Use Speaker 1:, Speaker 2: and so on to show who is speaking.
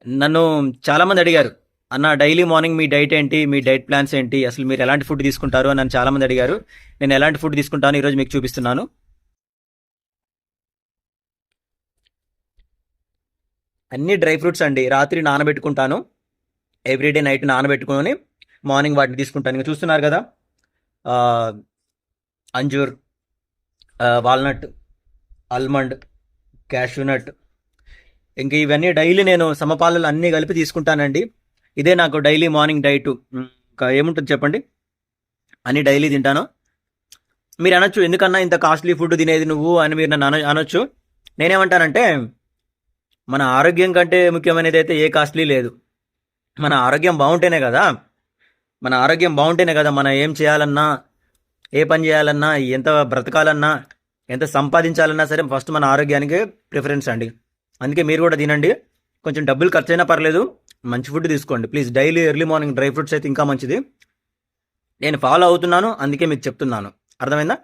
Speaker 1: నన్ను చాలామంది అడిగారు, అన్న డైలీ మార్నింగ్ మీ డైట్ ఏంటి, మీ డైట్ ప్లాన్స్ ఏంటి, అసలు మీరు ఎలాంటి ఫుడ్ తీసుకుంటారు అని నన్ను చాలామంది అడిగారు. నేను ఎలాంటి ఫుడ్ తీసుకుంటాను ఈరోజు మీకు చూపిస్తున్నాను. అన్ని డ్రై ఫ్రూట్స్ అండి, రాత్రి నానబెట్టుకుంటాను. ఎవ్రీడే నైట్ నానబెట్టుకొని మార్నింగ్ వాటిని తీసుకుంటాను. ఇంకా చూస్తున్నారు కదా, ఆ, అంజూర్, వాల్నట్, ఆల్మండ్, క్యాష్యూనట్, ఇంకా ఇవన్నీ డైలీ నేను సమపాలలో అన్నీ కలిపి తీసుకుంటానండి. ఇదే నాకు డైలీ మార్నింగ్ డైట్. ఇంకా ఏముంటుంది చెప్పండి, అన్ని డైలీ తింటాను. మీరు అనొచ్చు, ఎందుకన్నా ఇంత కాస్ట్లీ ఫుడ్ తినేది నువ్వు అని మీరు నన్ను అనొచ్చు. నేనేమంటానంటే, మన ఆరోగ్యం కంటే ముఖ్యమైనది అయితే ఏ కాస్ట్లీ లేదు. మన ఆరోగ్యం బాగుంటేనే కదా, మన ఆరోగ్యం బాగుంటేనే కదా మనం ఏం చేయాలన్నా, ఏ పని చేయాలన్నా, ఎంత బ్రతకాలన్నా, ఎంత సంపాదించాలన్నా సరే ఫస్ట్ మన ఆరోగ్యానికి ప్రిఫరెన్స్ అండి. అందుకే మీరు కూడా తినండి. కొంచెం డబ్బులు ఖర్చు అయినా పర్లేదు, మంచి ఫుడ్ తీసుకోండి please. Daily early morning dry fruits అయితే ఇంకా మంచిది. నేను ఫాలో అవుతున్నాను, అందుకే మీకు చెప్తున్నాను. అర్థమైందా?